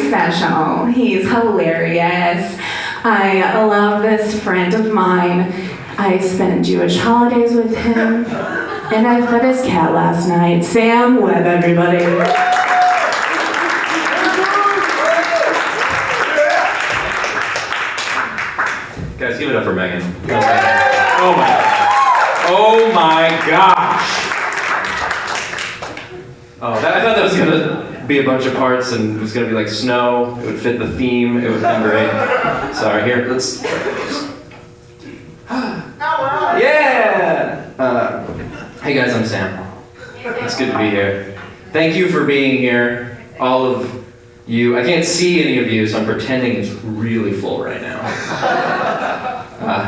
special. He's hilarious. I love this friend of mine. I spent Jewish holidays with him, and I fed his cat last night. Sam Webb, everybody. Guys, give it up for Megan. Oh my gosh. Oh, I thought that was gonna be a bunch of parts and it was gonna be like snow. It would fit the theme. It would have been great. Sorry, here, let's. Yeah! Hey guys, I'm Sam. It's good to be here. Thank you for being here, all of you. I can't see any of you, so I'm pretending it's really full right now.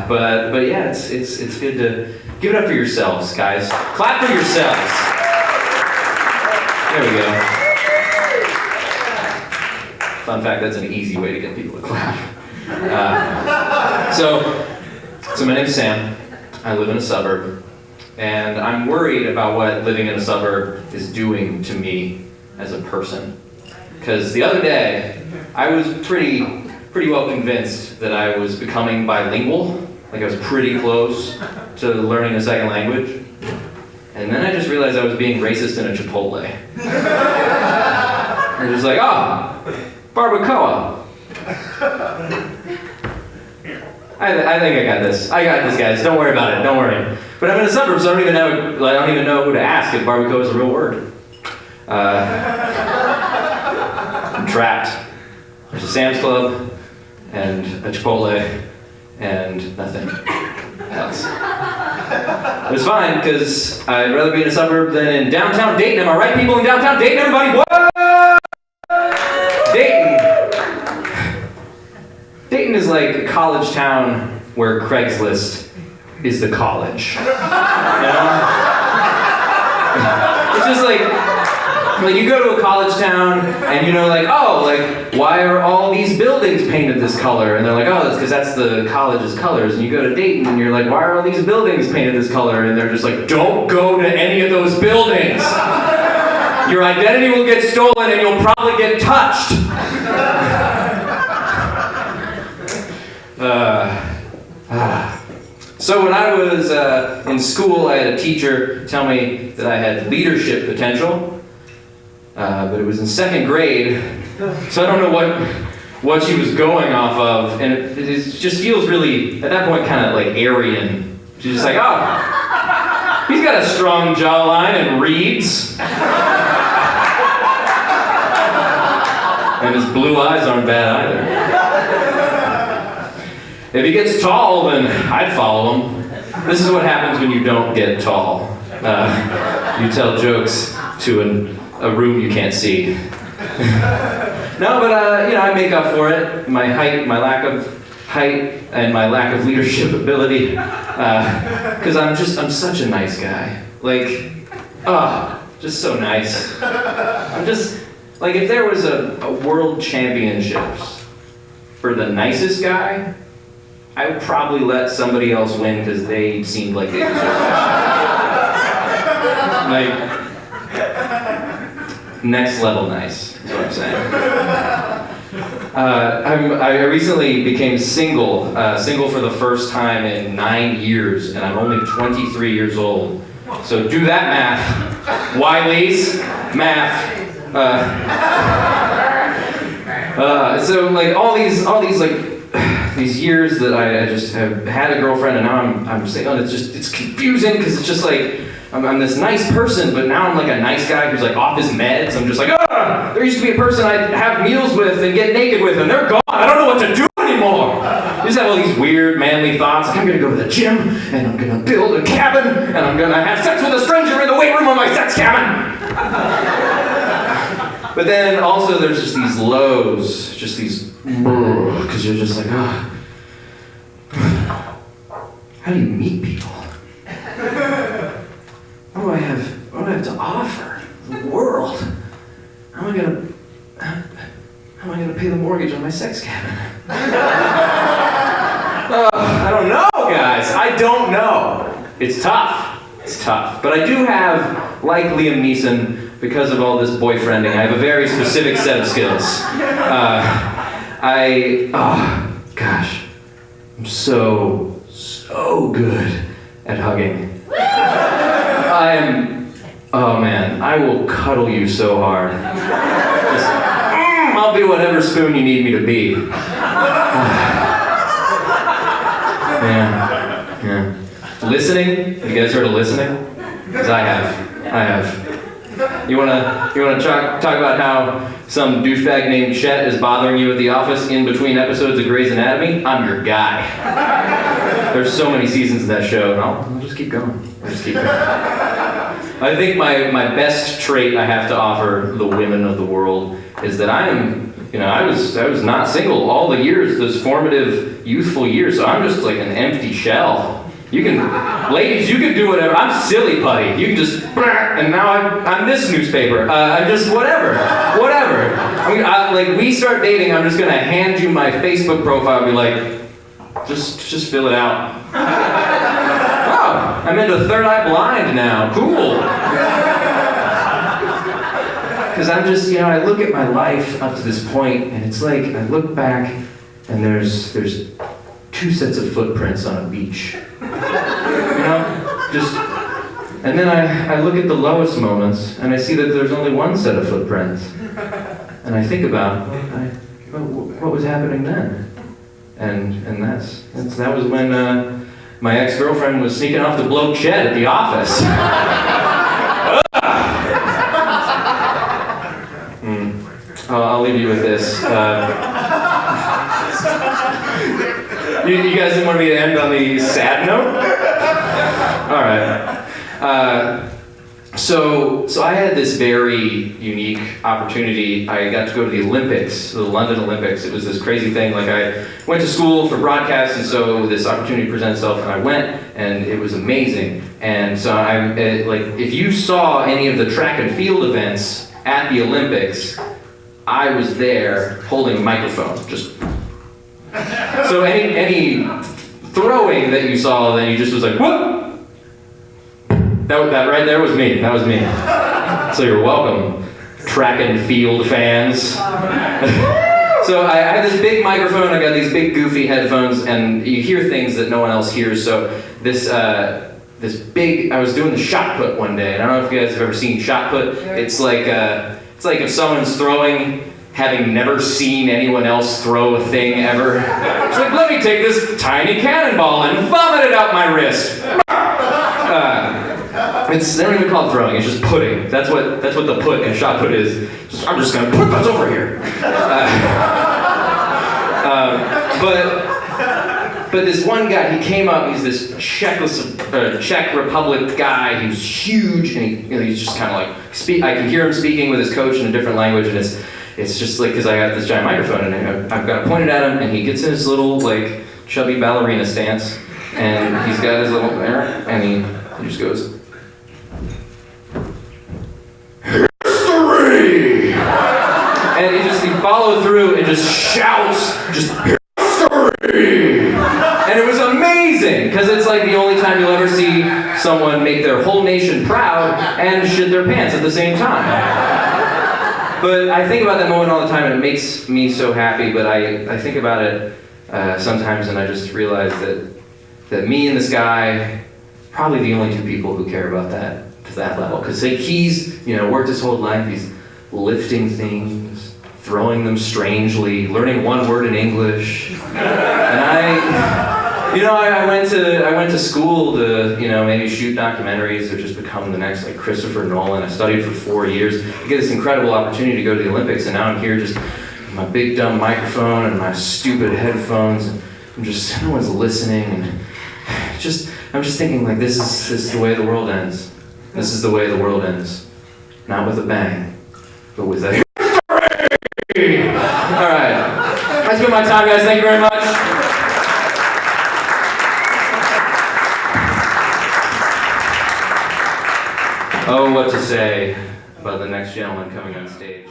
But yeah, it's good to give it up for yourselves, guys. Clap for yourselves. There we go. Fun fact, that's an easy way to get people to clap. So my name's Sam. I live in a suburb, and I'm worried about what living in a suburb is doing to me as a person. Because the other day, I was pretty well convinced that I was becoming bilingual. Like I was pretty close to learning a second language. And then I just realized I was being racist in a Chipotle. I was just like, barbacoa. I think I got this. I got this, guys. Don't worry about it. Don't worry. But I'm in a suburb, so I don't even know who to ask if barbacoa is a real word. I'm trapped. There's a Sam's Club and a Chipotle and nothing else. It was fine because I'd rather be in a suburb than in downtown Dayton. Am I right, people in downtown Dayton? Everybody, what? Dayton is like a college town where Craigslist is the college. You know? It's just like you go to a college town and you know, why are all these buildings painted this color? And they're like, oh, that's because that's the college's colors. And you go to Dayton and you're like, why are all these buildings painted this color? And they're just like, don't go to any of those buildings. Your identity will get stolen and you'll probably get touched. So when I was in school, I had a teacher tell me that I had leadership potential. But it was in second grade, so I don't know what she was going off of, and it just feels really, at that point, kind of like Aryan. She's just like, oh, he's got a strong jawline and reads. And his blue eyes aren't bad either. If he gets tall, then I'd follow him. This is what happens when you don't get tall. You tell jokes to a room you can't see. No, but I make up for it. My lack of height, and my lack of leadership ability. Because I'm such a nice guy. Just so nice. I'm just if there was a world championships for the nicest guy, I would probably let somebody else win because they seemed like they deserved it. Next level nice, is what I'm saying. I recently became single for the first time in 9 years, and I'm only 23 years old. So do that math. Wiley's math. So all these years that I just have had a girlfriend, and now I'm single. It's confusing because it's just I'm this nice person, but now I'm a nice guy who's off his meds. I'm just there used to be a person I'd have meals with and get naked with, and they're gone. I don't know what to do anymore. I just have all these weird, manly thoughts. I'm gonna go to the gym, and I'm gonna build a cabin, and I'm gonna have sex with a stranger in the weight room of my sex cabin. But then also there's just these lows, just these, because you're just how do you meet people? What do I have to offer the world? How am I gonna pay the mortgage on my sex cabin? I don't know, guys. I don't know. It's tough. But I do have, like Liam Neeson, because of all this boyfriending, I have a very specific set of skills. Gosh, I'm so good at hugging. Oh man, I will cuddle you so hard. I'll be whatever spoon you need me to be. Yeah. Listening? Have you guys heard of listening? Because I have. You wanna talk about how some douchebag named Chet is bothering you at the office in between episodes of Grey's Anatomy? I'm your guy. There's so many seasons of that show, and I'll just keep going. I think my best trait I have to offer the women of the world is that I was not single all the years, those formative, youthful years, so I'm just like an empty shell. Ladies, you can do whatever. I'm silly putty. You can just, and now I'm this newspaper. I'm just whatever. Like we start dating, I'm just gonna hand you my Facebook profile and be like, just fill it out. Oh, I'm into Third Eye Blind now. Cool. Because I'm just, I look at my life up to this point, and it's like I look back, and there's 2 sets of footprints on a beach. And then I look at the lowest moments, and I see that there's only 1 set of footprints. And I think about, what was happening then? And that was when my ex-girlfriend was sneaking off to blow Chet at the office. I'll leave you with this. You guys didn't want me to end on the sad note? All right. So I had this very unique opportunity. I got to go to the Olympics, the London Olympics. It was this crazy thing. Like I went to school for broadcast, and so this opportunity presented itself, and I went, and it was amazing. And so if you saw any of the track and field events at the Olympics, I was there holding a microphone. So any throwing that you saw, then you just was like, whoop! That right there was me. That was me. So you're welcome, track and field fans. So I had this big microphone, I got these big goofy headphones, and you hear things that no one else hears. So I was doing the shot put one day, and I don't know if you guys have ever seen shot put. It's like if someone's throwing, having never seen anyone else throw a thing ever. It's like, let me take this tiny cannonball and vomit it out my wrist. They don't even call it throwing, it's just putting. That's what the put and shot put is. I'm just gonna put this over here. But this one guy, he came up, he's this Czech Republic guy, he was huge, and he's just kind of like, I can hear him speaking with his coach in a different language, and it's just like, because I got this giant microphone, and I've got it pointed at him, and he gets in his little, like, chubby ballerina stance, and he's got his little hair, and he just goes, "History!" And he followed through and just shouts, just, "History!" And it was amazing, because it's like the only time you'll ever see someone make their whole nation proud and shit their pants at the same time. But I think about that moment all the time, and it makes me so happy, but I think about it sometimes, and I just realize that me and this guy, probably the only 2 people who care about that to that level. Because he's worked his whole life, he's lifting things, throwing them strangely, learning 1 word in English. And I went to school to maybe shoot documentaries or just become the next like Christopher Nolan. I studied for 4 years. I get this incredible opportunity to go to the Olympics, and now I'm here just with my big dumb microphone and my stupid headphones, and no one's listening, and I'm just thinking like this is the way the world ends. This is the way the world ends. Not with a bang, but with a history! Alright. That's been my time, guys. Thank you very much. Oh, what to say about the next gentleman coming on stage.